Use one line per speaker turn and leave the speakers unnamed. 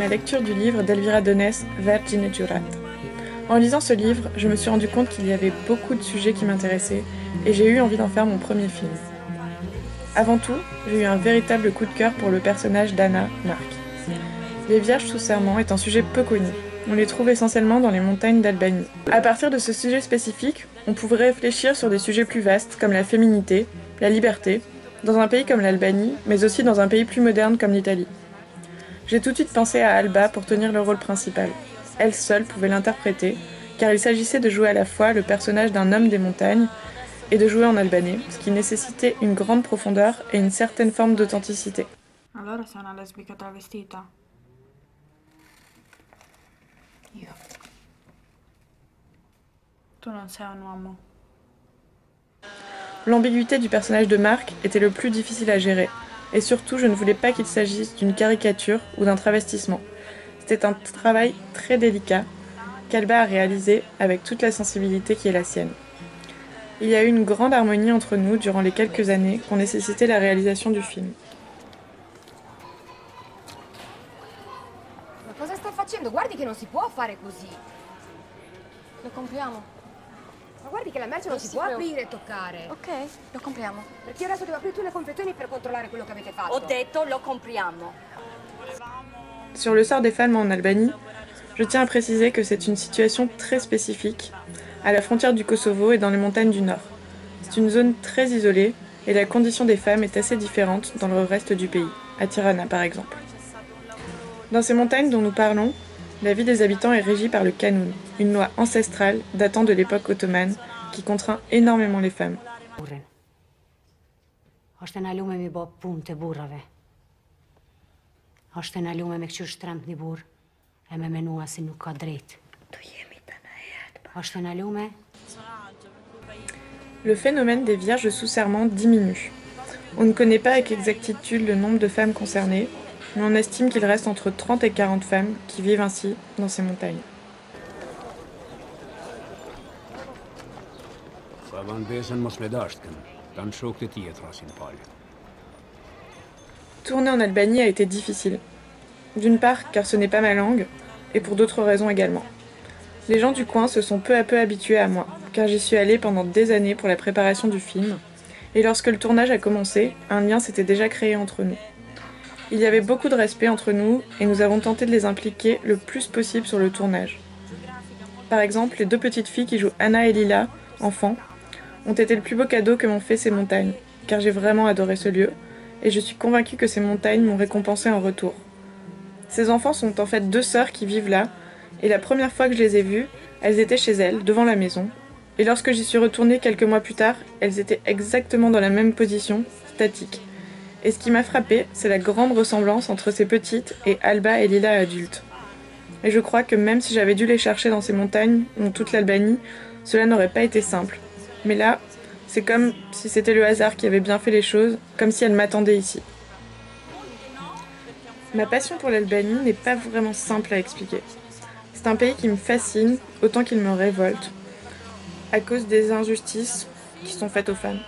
ma lecture du livre d'Elvira Donès, Vergine Giurata. En lisant ce livre, je me suis rendu compte qu'il y avait beaucoup de sujets qui m'intéressaient et j'ai eu envie d'en faire mon premier film. Avant tout, j'ai eu un véritable coup de cœur pour le personnage d'Anna Mark. Les Vierges sous serment est un sujet peu connu. On les trouve essentiellement dans les montagnes d'Albanie. À partir de ce sujet spécifique, on pouvait réfléchir sur des sujets plus vastes comme la féminité, la liberté, dans un pays comme l'Albanie, mais aussi dans un pays plus moderne comme l'Italie. J'ai tout de suite pensé à Alba pour tenir le rôle principal. Elle seule pouvait l'interpréter, car il s'agissait de jouer à la fois le personnage d'un homme des montagnes et de jouer en albanais, ce qui nécessitait une grande profondeur et une certaine forme d'authenticité.
Allora sei una lesbica travestita? Io. Tu non sei un uomo.
L'ambiguïté du personnage de Mark était le plus difficile à gérer, et surtout je ne voulais pas qu'il s'agisse d'une caricature ou d'un travestissement. C'était un travail très délicat qu'Alba a réalisé avec toute la sensibilité qui est la sienne. Il y a eu une grande harmonie entre nous durant les quelques années qu'ont nécessité la réalisation du film.
Ma cosa stai facendo? Guardi che non si può fare così.
Lo compriamo.
Ma guardi che la merce non si può aprire e toccare.
Ok, lo compriamo.
Perché adesso devo aprire tutte le confezioni per controllare quello che avete fatto.
Ho detto lo compriamo.
Sur le sort des femmes en Albanie, je tiens à préciser que c'est une situation très spécifique, à la frontière du Kosovo et dans les montagnes du Nord. C'est une zone très isolée et la condition des femmes est assez différente dans le reste du pays, à Tirana par exemple. Dans ces montagnes dont nous parlons, la vie des habitants est régie par le kanun, une loi ancestrale datant de l'époque ottomane qui contraint énormément les femmes. Le phénomène des vierges sous serment diminue. On ne connaît pas avec exactitude le nombre de femmes concernées, mais on estime qu'il reste entre 30 et 40 femmes qui vivent ainsi dans ces montagnes. Tourner en Albanie a été difficile. D'une part car ce n'est pas ma langue, et pour d'autres raisons également. Les gens du coin se sont peu à peu habitués à moi, car j'y suis allée pendant des années pour la préparation du film, et lorsque le tournage a commencé, un lien s'était déjà créé entre nous. Il y avait beaucoup de respect entre nous, et nous avons tenté de les impliquer le plus possible sur le tournage. Par exemple, les deux petites filles qui jouent Anna et Lila, enfants, ont été le plus beau cadeau que m'ont fait ces montagnes, car j'ai vraiment adoré ce lieu, et je suis convaincue que ces montagnes m'ont récompensé en retour. Ces enfants sont en fait deux sœurs qui vivent là, et la première fois que je les ai vues, elles étaient chez elles, devant la maison, et lorsque j'y suis retournée quelques mois plus tard, elles étaient exactement dans la même position, statiques. Et ce qui m'a frappée, c'est la grande ressemblance entre ces petites et Alba et Lila adultes. Et je crois que même si j'avais dû les chercher dans ces montagnes, dans toute l'Albanie, cela n'aurait pas été simple. Mais là, c'est comme si c'était le hasard qui avait bien fait les choses, comme si elles m'attendaient ici. Ma passion pour l'Albanie n'est pas vraiment simple à expliquer. C'est un pays qui me fascine, autant qu'il me révolte, à cause des injustices qui sont faites aux femmes.